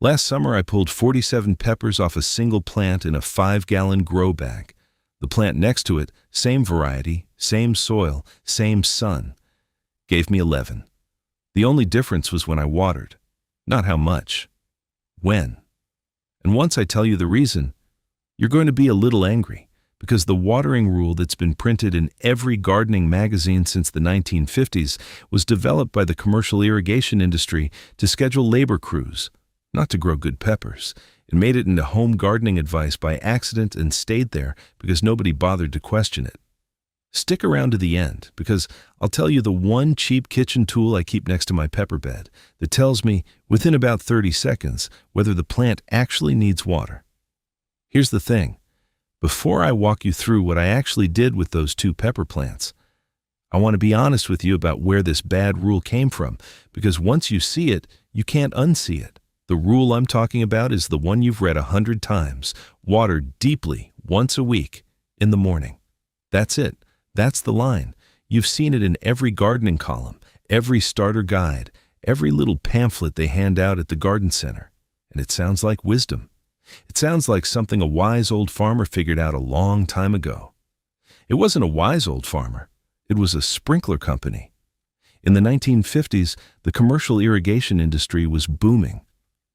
Last summer, I pulled 47 peppers off a single plant in a 5-gallon grow bag. The plant next to it, same variety, same soil, same sun, gave me 11. The only difference was when I watered, not how much, when. And once I tell you the reason, you're going to be a little angry, because the watering rule that's been printed in every gardening magazine since the 1950s was developed by the commercial irrigation industry to schedule labor crews, not to grow good peppers. It made it into home gardening advice by accident and stayed there because nobody bothered to question it. Stick around to the end, because I'll tell you the one cheap kitchen tool I keep next to my pepper bed that tells me, within about 30 seconds, whether the plant actually needs water. Here's the thing. Before I walk you through what I actually did with those 2 pepper plants, I want to be honest with you about where this bad rule came from, because once you see it, you can't unsee it. The rule I'm talking about is the one you've read 100 times. Water deeply once a week in the morning. That's it. That's the line. You've seen it in every gardening column, every starter guide, every little pamphlet they hand out at the garden center. And it sounds like wisdom. It sounds like something a wise old farmer figured out a long time ago. It wasn't a wise old farmer. It was a sprinkler company. In the 1950s, the commercial irrigation industry was booming.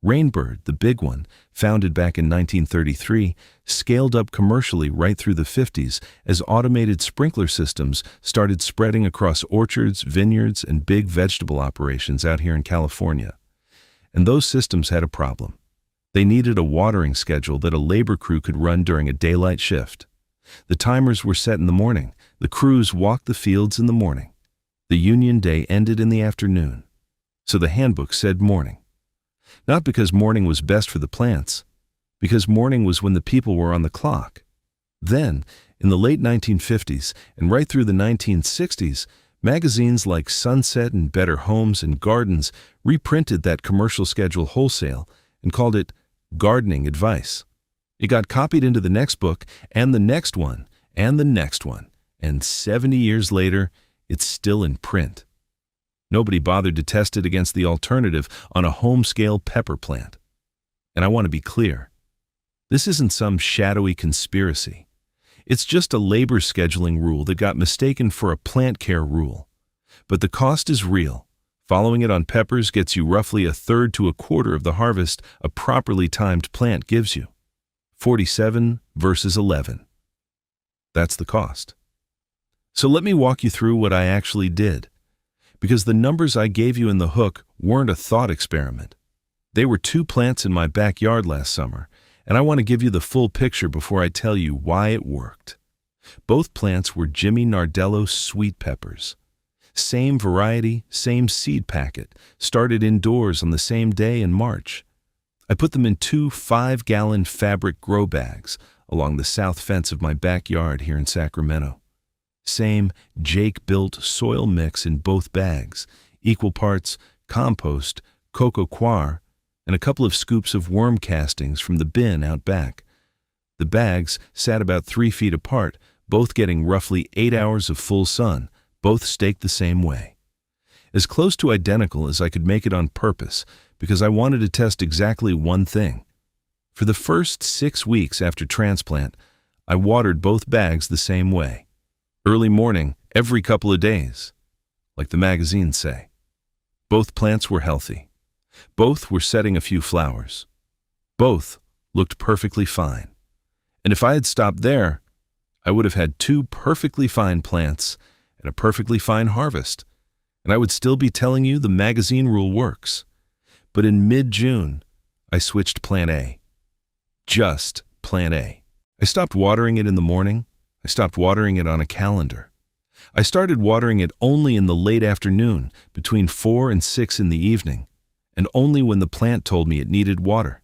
Rainbird, the big one, founded back in 1933, scaled up commercially right through the 50s as automated sprinkler systems started spreading across orchards, vineyards, and big vegetable operations out here in California. And those systems had a problem. They needed a watering schedule that a labor crew could run during a daylight shift. The timers were set in the morning. The crews walked the fields in the morning. The union day ended in the afternoon. So the handbook said morning. Not because morning was best for the plants, because morning was when the people were on the clock. Then, in the late 1950s and right through the 1960s, magazines like Sunset and Better Homes and Gardens reprinted that commercial schedule wholesale and called it gardening advice. It got copied into the next book and the next one and the next one, and 70 years later, it's still in print. Nobody bothered to test it against the alternative on a home-scale pepper plant. And I want to be clear. This isn't some shadowy conspiracy. It's just a labor scheduling rule that got mistaken for a plant care rule. But the cost is real. Following it on peppers gets you roughly 1/3 to 1/4 of the harvest a properly timed plant gives you. 47 versus 11. That's the cost. So let me walk you through what I actually did. Because the numbers I gave you in the hook weren't a thought experiment. They were 2 plants in my backyard last summer, and I want to give you the full picture before I tell you why it worked. Both plants were Jimmy Nardello sweet peppers. Same variety, same seed packet, started indoors on the same day in March. I put them in 2 5-gallon fabric grow bags along the south fence of my backyard here in Sacramento. Same Jake-built soil mix in both bags, equal parts compost, coco coir, and a couple of scoops of worm castings from the bin out back. The bags sat about 3 feet apart, both getting roughly 8 hours of full sun, both staked the same way. As close to identical as I could make it on purpose, because I wanted to test exactly one thing. For the first 6 weeks after transplant, I watered both bags the same way. Early morning, every couple of days, like the magazines say. Both plants were healthy. Both were setting a few flowers. Both looked perfectly fine. And if I had stopped there, I would have had 2 perfectly fine plants and a perfectly fine harvest. And I would still be telling you the magazine rule works. But in mid-June, I switched Plant A. Just Plant A. I stopped watering it in the morning. I stopped watering it on a calendar. I started watering it only in the late afternoon, between 4 and 6 in the evening, and only when the plant told me it needed water.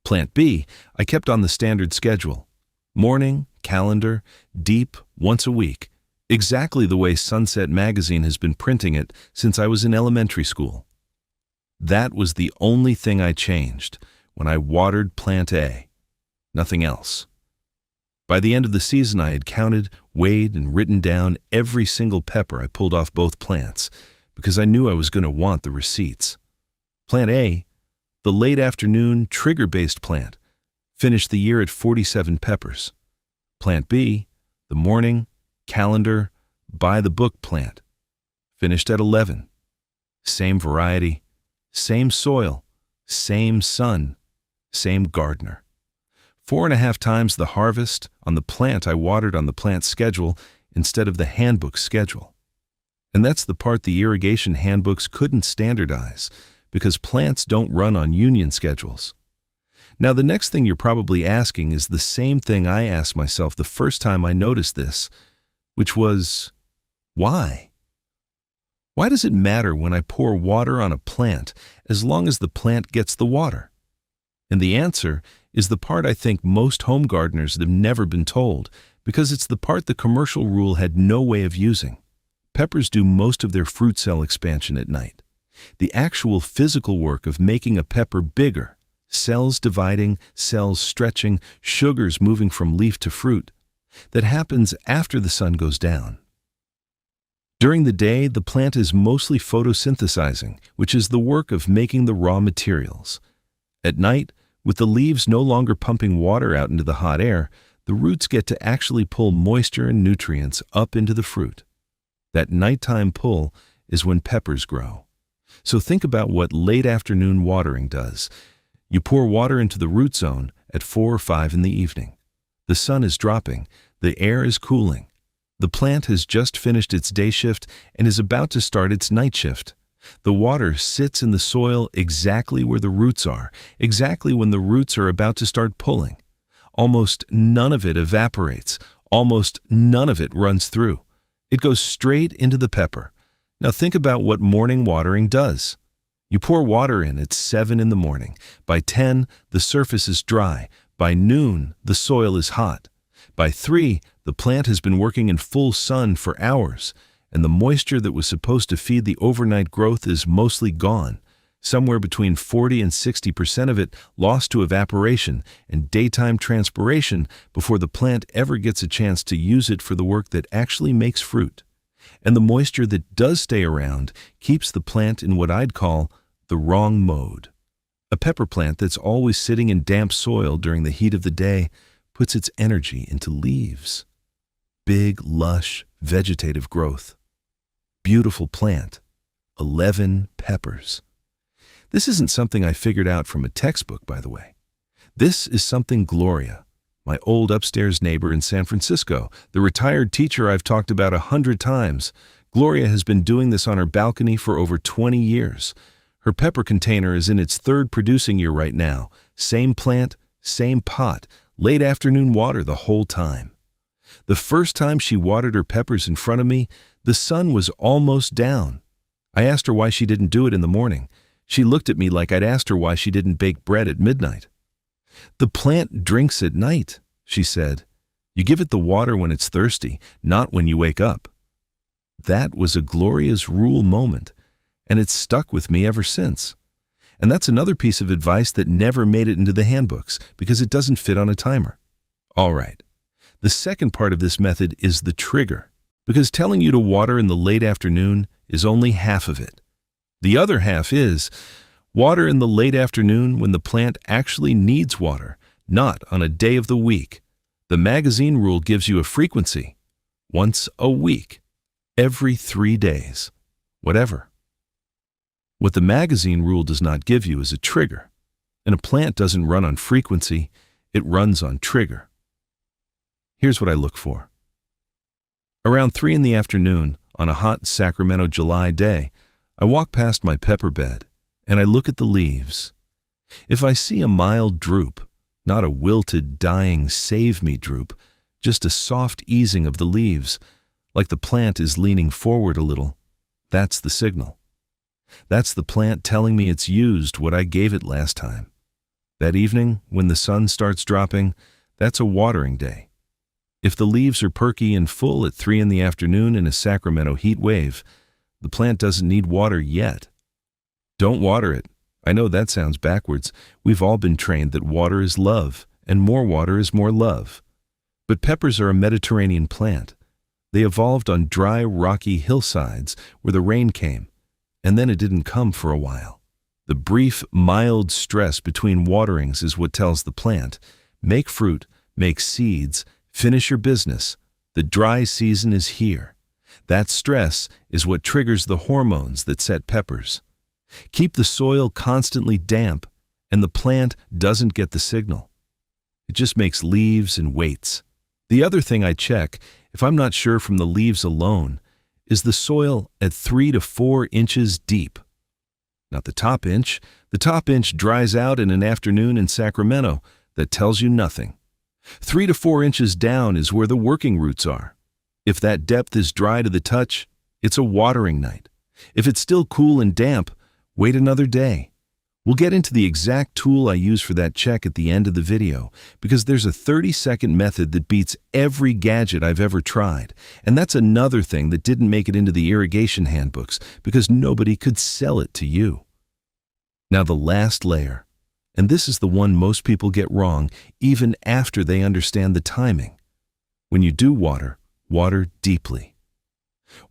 Plant B, I kept on the standard schedule. Morning, calendar, deep, once a week, exactly the way Sunset Magazine has been printing it since I was in elementary school. That was the only thing I changed when I watered Plant A. Nothing else. By the end of the season, I had counted, weighed, and written down every single pepper I pulled off both plants, because I knew I was going to want the receipts. Plant A, the late afternoon trigger-based plant, finished the year at 47 peppers. Plant B, the morning, calendar, by-the-book plant, finished at 11. Same variety, same soil, same sun, same gardener. 4.5 times the harvest on the plant I watered on the plant schedule instead of the handbook schedule. And that's the part the irrigation handbooks couldn't standardize, because plants don't run on union schedules. Now, the next thing you're probably asking is the same thing I asked myself the first time I noticed this, which was, why? Why does it matter when I pour water on a plant as long as the plant gets the water? And the answer is the part I think most home gardeners have never been told, because it's the part the commercial rule had no way of using. Peppers do most of their fruit cell expansion at night. The actual physical work of making a pepper bigger, cells dividing, cells stretching, sugars moving from leaf to fruit, that happens after the sun goes down. During the day, the plant is mostly photosynthesizing, which is the work of making the raw materials. At night, with the leaves no longer pumping water out into the hot air, the roots get to actually pull moisture and nutrients up into the fruit. That nighttime pull is when peppers grow. So think about what late afternoon watering does. You pour water into the root zone at 4 or 5 in the evening. The sun is dropping, the air is cooling. The plant has just finished its day shift and is about to start its night shift. The water sits in the soil exactly where the roots are, exactly when the roots are about to start pulling. Almost none of it evaporates. Almost none of it runs through. It goes straight into the pepper. Now think about what morning watering does. You pour water in at 7 in the morning. By 10, the surface is dry. By noon, the soil is hot. By 3, the plant has been working in full sun for hours, and the moisture that was supposed to feed the overnight growth is mostly gone. Somewhere between 40 and 60% of it lost to evaporation and daytime transpiration before the plant ever gets a chance to use it for the work that actually makes fruit. And the moisture that does stay around keeps the plant in what I'd call the wrong mode. A pepper plant that's always sitting in damp soil during the heat of the day puts its energy into leaves. Big, lush, vegetative growth. Beautiful plant. 11 peppers. This isn't something I figured out from a textbook, by the way. This is something Gloria, my old upstairs neighbor in San Francisco, the retired teacher I've talked about 100 times. Gloria has been doing this on her balcony for over 20 years. Her pepper container is in its 3rd producing year right now. Same plant, same pot, late afternoon water the whole time. The first time she watered her peppers in front of me, the sun was almost down. I asked her why she didn't do it in the morning. She looked at me like I'd asked her why she didn't bake bread at midnight. "The plant drinks at night," she said. "You give it the water when it's thirsty, not when you wake up." That was a Gloria's rule moment, and it's stuck with me ever since. And that's another piece of advice that never made it into the handbooks because it doesn't fit on a timer. All right. The second part of this method is the trigger, because telling you to water in the late afternoon is only half of it. The other half is water in the late afternoon when the plant actually needs water, not on a day of the week. The magazine rule gives you a frequency. Once a week. Every 3 days. Whatever. What the magazine rule does not give you is a trigger. And a plant doesn't run on frequency, it runs on trigger. Here's what I look for. Around 3 in the afternoon, on a hot Sacramento July day, I walk past my pepper bed, and I look at the leaves. If I see a mild droop, not a wilted, dying, save-me droop, just a soft easing of the leaves, like the plant is leaning forward a little, that's the signal. That's the plant telling me it's used what I gave it last time. That evening, when the sun starts dropping, that's a watering day. If the leaves are perky and full at 3 in the afternoon in a Sacramento heat wave, the plant doesn't need water yet. Don't water it. I know that sounds backwards. We've all been trained that water is love, and more water is more love. But peppers are a Mediterranean plant. They evolved on dry, rocky hillsides where the rain came, and then it didn't come for a while. The brief, mild stress between waterings is what tells the plant, make fruit, make seeds, finish your business. The dry season is here. That stress is what triggers the hormones that set peppers. Keep the soil constantly damp, and the plant doesn't get the signal. It just makes leaves and waits. The other thing I check, if I'm not sure from the leaves alone, is the soil at 3 to 4 inches deep. Not the top inch. The top inch dries out in an afternoon in Sacramento. That tells you nothing. 3 to 4 inches down is where the working roots are. If that depth is dry to the touch, it's a watering night. If it's still cool and damp, wait another day. We'll get into the exact tool I use for that check at the end of the video, because there's a 30-second method that beats every gadget I've ever tried. And that's another thing that didn't make it into the irrigation handbooks, because nobody could sell it to you. Now the last layer, and this is the one most people get wrong even after they understand the timing. When you do water, water deeply.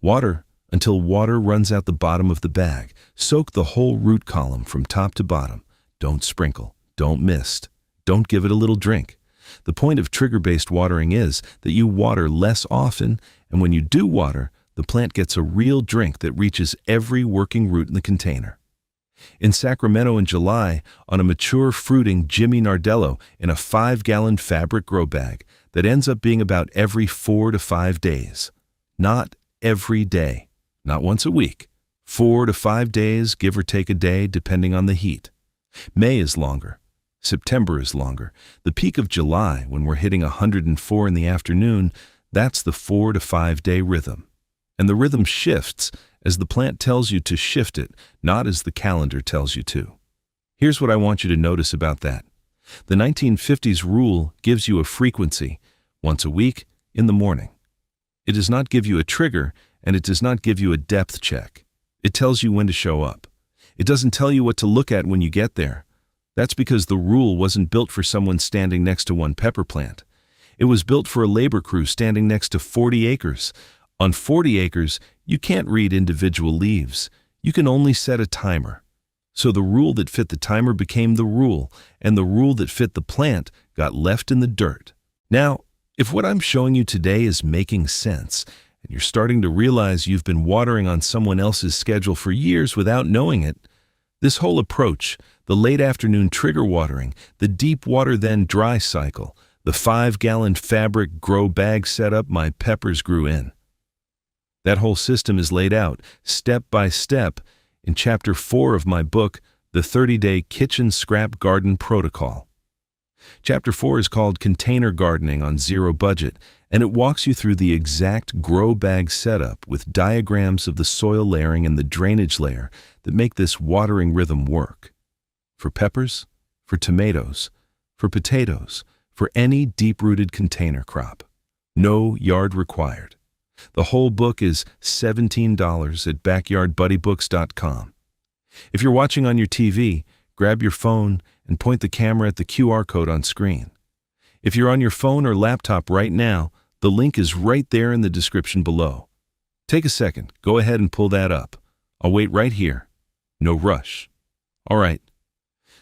Water until water runs out the bottom of the bag. Soak the whole root column from top to bottom. Don't sprinkle. Don't mist. Don't give it a little drink. The point of trigger-based watering is that you water less often, and when you do water, the plant gets a real drink that reaches every working root in the container. In Sacramento in July, on a mature fruiting Jimmy Nardello in a 5-gallon fabric grow bag that ends up being about every 4 to 5 days. Not every day. Not once a week. 4 to 5 days, give or take a day, depending on the heat. May is longer. September is longer. The peak of July, when we're hitting 104 in the afternoon, that's the 4 to 5 day rhythm. And the rhythm shifts as the plant tells you to shift it, not as the calendar tells you to. Here's what I want you to notice about that. The 1950s rule gives you a frequency, once a week, in the morning. It does not give you a trigger, and it does not give you a depth check. It tells you when to show up. It doesn't tell you what to look at when you get there. That's because the rule wasn't built for someone standing next to one pepper plant. It was built for a labor crew standing next to 40 acres. On 40 acres, you can't read individual leaves. You can only set a timer. So the rule that fit the timer became the rule, and the rule that fit the plant got left in the dirt. Now, if what I'm showing you today is making sense, and you're starting to realize you've been watering on someone else's schedule for years without knowing it, this whole approach, the late afternoon trigger watering, the deep water then dry cycle, the 5-gallon fabric grow bag setup my peppers grew in. That whole system is laid out, step by step, in Chapter 4 of my book, The 30-Day Kitchen Scrap Garden Protocol. Chapter 4 is called Container Gardening on Zero Budget, and it walks you through the exact grow bag setup with diagrams of the soil layering and the drainage layer that make this watering rhythm work. For peppers, for tomatoes, for potatoes, for any deep-rooted container crop. No yard required. The whole book is $17 at backyardbuddybooks.com. If you're watching on your TV, grab your phone and point the camera at the QR code on screen. If you're on your phone or laptop right now, the link is right there in the description below. Take a second, go ahead and pull that up. I'll wait right here. No rush. All right.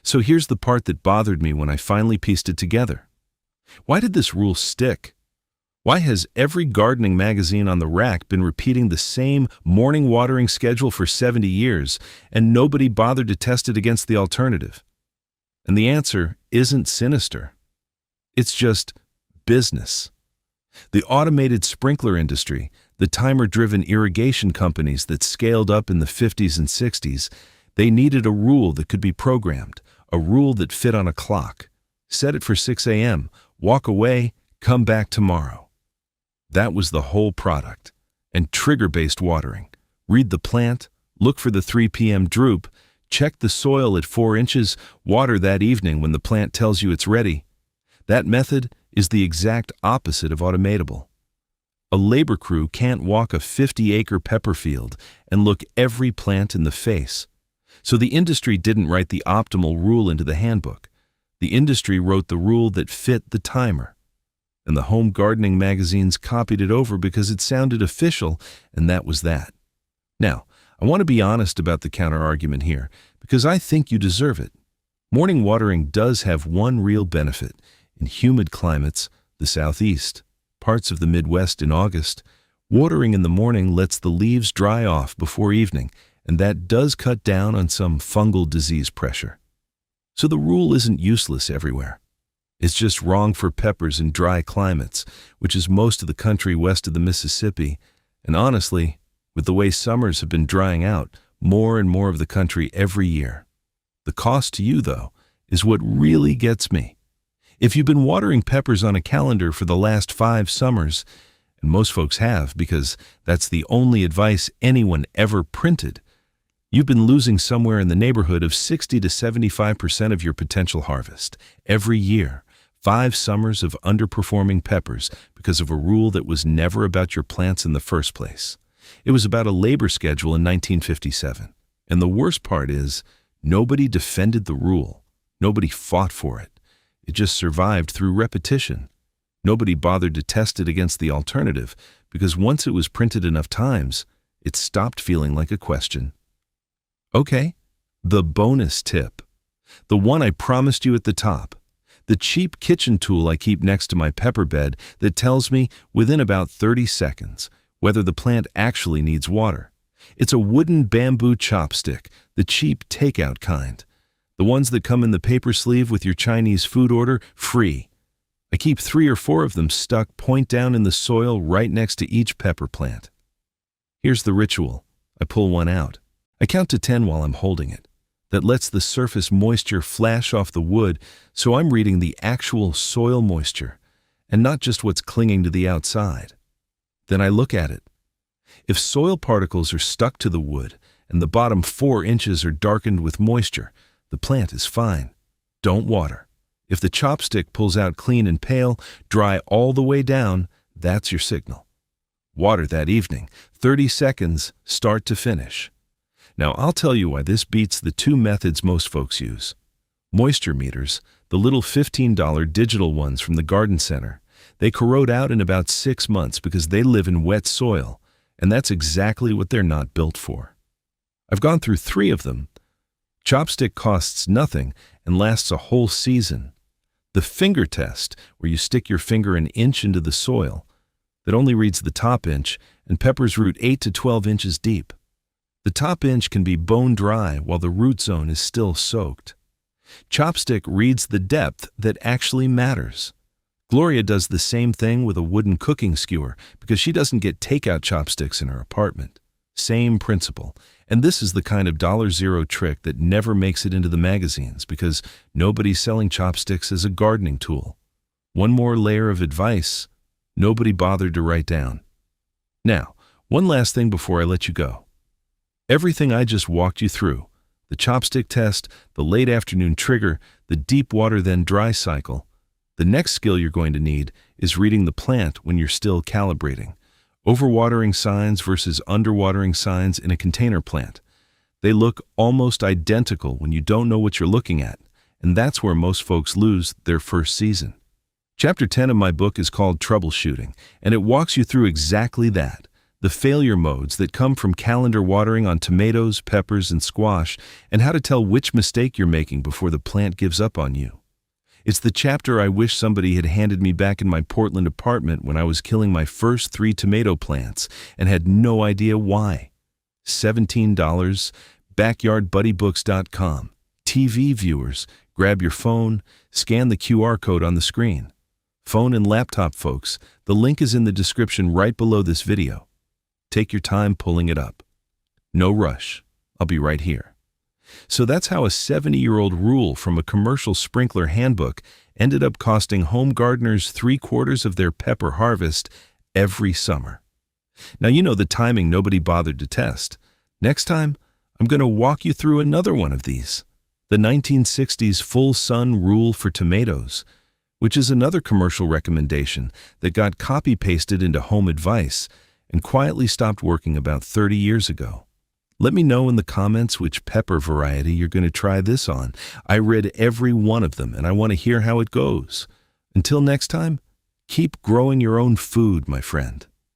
So here's the part that bothered me when I finally pieced it together. Why did this rule stick? Why has every gardening magazine on the rack been repeating the same morning watering schedule for 70 years, and nobody bothered to test it against the alternative? And the answer isn't sinister. It's just business. The automated sprinkler industry, the timer-driven irrigation companies that scaled up in the 50s and 60s, they needed a rule that could be programmed, a rule that fit on a clock. Set it for 6 a.m., walk away, come back tomorrow. That was the whole product. And trigger-based watering. Read the plant, look for the 3 p.m. droop, check the soil at 4 inches, water that evening when the plant tells you it's ready. That method is the exact opposite of automatable. A labor crew can't walk a 50-acre pepper field and look every plant in the face. So the industry didn't write the optimal rule into the handbook. The industry wrote the rule that fit the timer. And the home gardening magazines copied it over because it sounded official, and that was that. Now, I want to be honest about the counter-argument here, because I think you deserve it. Morning watering does have one real benefit. In humid climates, the Southeast, parts of the Midwest in August, watering in the morning lets the leaves dry off before evening, and that does cut down on some fungal disease pressure. So the rule isn't useless everywhere. It's just wrong for peppers in dry climates, which is most of the country west of the Mississippi, and honestly, with the way summers have been drying out, more and more of the country every year. The cost to you, though, is what really gets me. If you've been watering peppers on a calendar for the last 5 summers, and most folks have because that's the only advice anyone ever printed, you've been losing somewhere in the neighborhood of 60 to 75% of your potential harvest every year. 5 summers of underperforming peppers because of a rule that was never about your plants in the first place. It was about a labor schedule in 1957. And the worst part is, nobody defended the rule. Nobody fought for it. It just survived through repetition. Nobody bothered to test it against the alternative because once it was printed enough times, it stopped feeling like a question. Okay, the bonus tip. The one I promised you at the top. The cheap kitchen tool I keep next to my pepper bed that tells me within about 30 seconds whether the plant actually needs water. It's a wooden bamboo chopstick, the cheap takeout kind. The ones that come in the paper sleeve with your Chinese food order, free. I keep 3 or 4 of them stuck point down in the soil right next to each pepper plant. Here's the ritual. I pull one out. I count to 10 while I'm holding it. That lets the surface moisture flash off the wood, so I'm reading the actual soil moisture, and not just what's clinging to the outside. Then I look at it. If soil particles are stuck to the wood, and the bottom 4 inches are darkened with moisture, the plant is fine. Don't water. If the chopstick pulls out clean and pale, dry all the way down, that's your signal. Water that evening, 30 seconds, start to finish. Now, I'll tell you why this beats the 2 methods most folks use. Moisture meters, the little $15 digital ones from the garden center, they corrode out in about 6 months because they live in wet soil, and that's exactly what they're not built for. I've gone through 3 of them. Chopstick costs nothing and lasts a whole season. The finger test, where you stick your finger an inch into the soil, that only reads the top inch, and peppers root 8 to 12 inches deep. The top inch can be bone dry while the root zone is still soaked. Chopstick reads the depth that actually matters. Gloria does the same thing with a wooden cooking skewer because she doesn't get takeout chopsticks in her apartment. Same principle. And this is the kind of $0 trick that never makes it into the magazines because nobody's selling chopsticks as a gardening tool. One more layer of advice nobody bothered to write down. Now, one last thing before I let you go. Everything I just walked you through, the chopstick test, the late afternoon trigger, the deep water then dry cycle, the next skill you're going to need is reading the plant when you're still calibrating. Overwatering signs versus underwatering signs in a container plant. They look almost identical when you don't know what you're looking at, and that's where most folks lose their first season. Chapter 10 of my book is called Troubleshooting, and it walks you through exactly that. The failure modes that come from calendar watering on tomatoes, peppers, and squash, and how to tell which mistake you're making before the plant gives up on you. It's the chapter I wish somebody had handed me back in my Portland apartment when I was killing my first 3 tomato plants and had no idea why. $17, backyardbuddybooks.com. TV viewers, grab your phone, scan the QR code on the screen. Phone and laptop folks, the link is in the description right below this video. Take your time pulling it up. No rush. I'll be right here. So that's how a 70-year-old rule from a commercial sprinkler handbook ended up costing home gardeners 3/4 of their pepper harvest every summer. Now you know the timing nobody bothered to test. Next time, I'm going to walk you through another one of these. The 1960s full sun rule for tomatoes, which is another commercial recommendation that got copy-pasted into home advice and quietly stopped working about 30 years ago. Let me know in the comments which pepper variety you're going to try this on. I read every one of them, and I want to hear how it goes. Until next time, keep growing your own food, my friend.